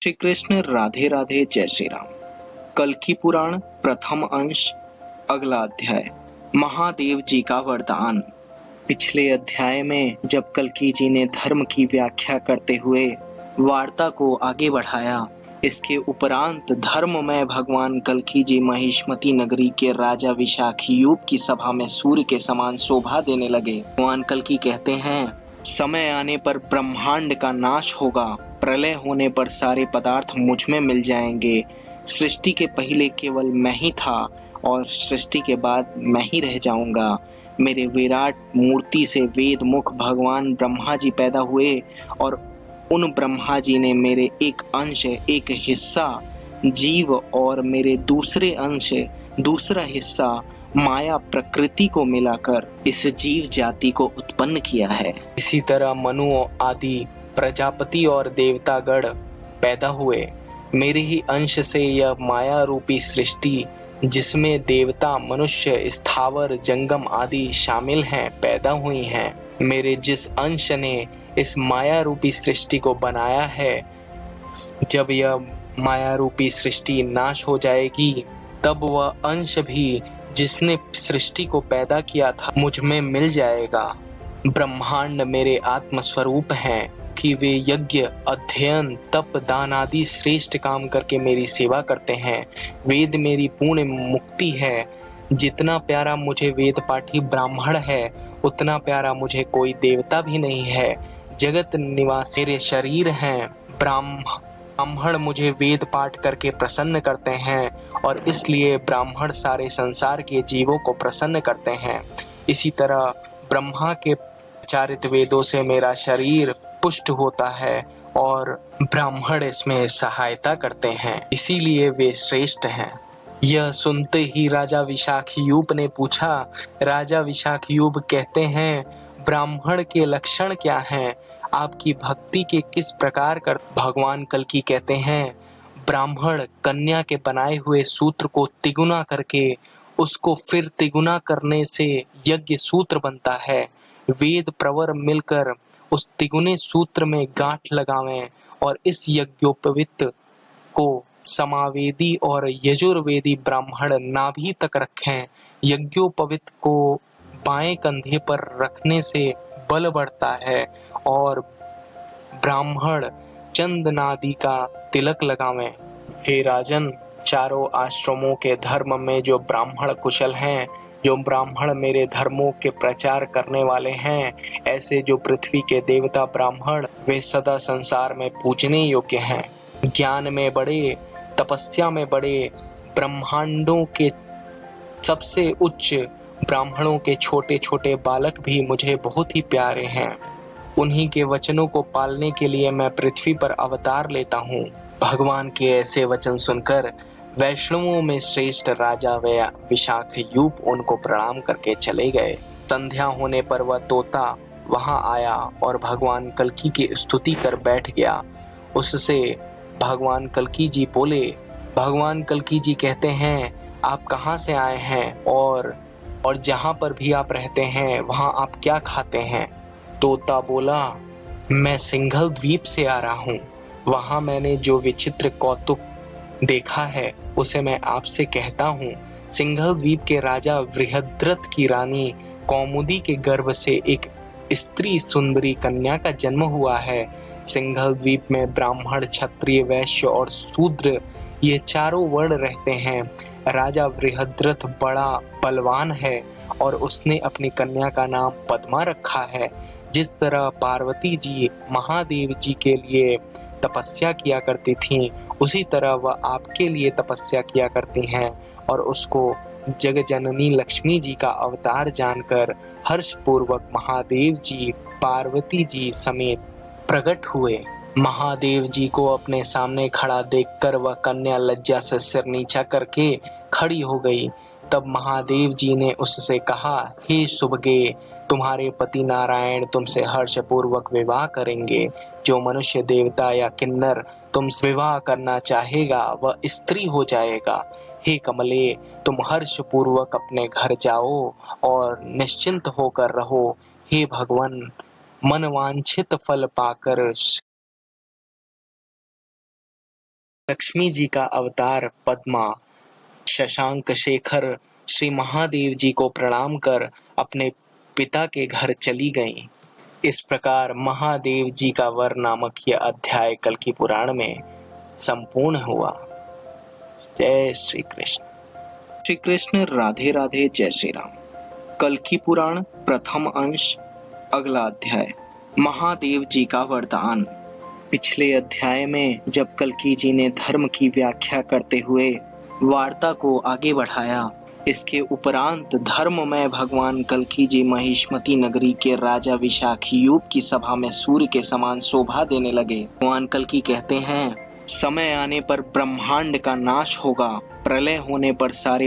श्री कृष्ण राधे राधे जय श्री राम। कल्कि पुराण प्रथम अंश अगला अध्याय महादेव जी का वरदान। पिछले अध्याय में जब कल्कि जी ने धर्म की व्याख्या करते हुए वार्ता को आगे बढ़ाया, इसके उपरांत धर्ममय भगवान कल्कि जी महिष्मती नगरी के राजा विशाखयूप की सभा में सूर्य के समान शोभा देने लगे। भगवान कल्कि कहते हैं, समय आने पर ब्रह्मांड का नाश होगा, प्रलय होने पर सारे पदार्थ मुझ में मिल जाएंगे। सृष्टि के पहले केवल मैं ही था और सृष्टि के बाद मैं ही रह जाऊंगा। मेरे विराट मूर्ति से वेद मुख भगवान ब्रह्मा जी पैदा हुए और उन ब्रह्मा जी ने मेरे एक अंश, एक हिस्सा जीव और मेरे दूसरे अंश, दूसरा हिस्सा माया प्रकृति को मिलाकर इस जीव जाति को उत्पन्न किया है। इसी तरह मनु आदि प्रजापति और देवतागण पैदा हुए। मेरे ही अंश से यह माया रूपी सृष्टि, जिसमें देवता, मनुष्य, स्थावर, जंगम आदि शामिल हैं, पैदा हुई हैं। मेरे जिस अंश ने इस माया रूपी सृष्टि को बनाया है, जब यह माया रूपी सृष्टि नाश हो जाएगी, तब वह अंश भी जिसने सृष्टि को पैदा किया था मुझ में मिल जाएगा। ब्रह्मांड मेरे आत्मस्वरूप हैं कि वे यज्ञ, अध्ययन, तप, दान आदि श्रेष्ठ काम करके मेरी सेवा करते हैं। वेद मेरी पूर्ण मुक्ति है। जितना प्यारा मुझे वेद पाठी ब्राह्मण है, उतना प्यारा मुझे कोई देवता भी नहीं है। जगत निवास मेरे शरीर हैं। ब्राह्मण मुझे वेद पाठ करके प्रसन्न करते हैं और इसलिए ब्राह्मण सारे संसार के जीवों को प्रसन्न करते हैं। इसी तरह ब्रह्मा के प्रचारित वेदों से मेरा शरीर पुष्ट होता है और ब्राह्मण इसमें सहायता करते हैं, इसीलिए वे श्रेष्ठ हैं। यह सुनते ही राजा विशाखयूप ने पूछा। राजा विशाखयूप कहते हैं, ब्राह्मण के लक्षण क्या हैं? आपकी भक्ति के किस प्रकार कर? भगवान कल्कि कहते हैं, ब्राह्मण कन्या के बनाए हुए सूत्र को तिगुना करके उसको फिर तिगुना करने से यज्ञ सूत्र बनता है। वेद प्रवर मिलकर उस तिगुने सूत्र में गांठ लगावें और इस यज्ञोपवीत को समावेदी और यजुर्वेदी ब्राह्मण नाभि तक रखें। यज्ञोपवीत को बाएं कंधे पर रखने से बल बढ़ता है और ब्राह्मण चंदनादि का तिलक लगावें। हे राजन, चारों आश्रमों के धर्म में जो ब्राह्मण कुशल हैं, जो ब्राह्मण मेरे धर्मों के प्रचार करने वाले हैं, ऐसे जो पृथ्वी के देवता ब्राह्मण, वे सदा संसार में पूजने योग्य हैं। ज्ञान में बड़े, तपस्या में बड़े, ब्रह्मांडों के सबसे उच्च ब्राह्मणों के छोटे छोटे बालक भी मुझे बहुत ही प्यारे हैं। उन्हीं के वचनों को पालने के लिए मैं पृथ्वी पर अवतार लेता हूँ। भगवान के ऐसे वचन सुनकर वैष्णवों में श्रेष्ठ राजा विशाखयूप उनको प्रणाम करके चले गए। संध्या होने पर वह तोता वहां आया और भगवान कल्कि की स्तुति कर बैठ गया। उससे भगवान कल्कि जी बोले। भगवान कल्कि जी कहते हैं, आप कहाँ से आए हैं और जहाँ पर भी आप रहते हैं वहाँ आप क्या खाते हैं? तोता बोला, मैं सिंघल द्वीप से आ रहा हूँ। वहाँ मैंने जो विचित्र कौतुक देखा है उसे मैं आपसे कहता हूँ। सिंघल द्वीप के राजा वृहद्रथ की रानी कौमुदी के गर्भ से एक स्त्री सुंदरी कन्या का जन्म हुआ है। सिंघल द्वीप में ब्राह्मण, क्षत्रिय, वैश्य और शूद्र ये चारों वर्ण रहते हैं। राजा वृहद्रथ बड़ा बलवान है और उसने अपनी कन्या का नाम पद्मा रखा है। जिस तरह पार्वती जी महादेव जी के लिए तपस्या किया करती थीं, उसी तरह वह आपके लिए तपस्या किया करती हैं और उसको जगजननी लक्ष्मी जी का अवतार जानकर हर्षपूर्वक महादेव जी पार्वती जी समेत प्रकट हुए। महादेव जी को अपने सामने खड़ा देखकर वह कन्या लज्जा से सिर नीचा करके खड़ी हो गई। तब महादेव जी ने उससे कहा, हे शुभगे, तुम्हारे पति नारायण तुमसे हर्षपूर्वक विवाह करेंगे। जो मनुष्य, देवता या किन्नर तुमसे विवाह करना चाहेगा वह स्त्री हो जाएगा। हे कमले, तुम हर्षपूर्वक अपने घर जाओ और निश्चिंत होकर रहो। हे भगवान, मनवांछित फल पाकर लक्ष्मी जी का अवतार पद्मा शशांक शेखर श्री महादेव जी को प्रणाम कर अपने पिता के घर चली गईं। इस प्रकार महादेव जी का वर नामक यह अध्याय कल्कि पुराण में संपूर्ण हुआ। जय श्री कृष्ण। श्री कृष्ण राधे राधे जय श्री राम। कल्कि पुराण प्रथम अंश अगला अध्याय महादेव जी का वरदान। पिछले अध्याय में जब कल्कि जी ने धर्म की व्याख्या करते हुए वार्ता को आगे बढ़ाया, इसके उपरांत धर्ममय भगवान कल्कि जी महिष्मती नगरी के राजा विशाखयूप की सभा में सूर्य के समान शोभा देने लगे। भगवान कल्कि कहते हैं, समय आने पर ब्रह्मांड का नाश होगा, प्रलय होने पर सारे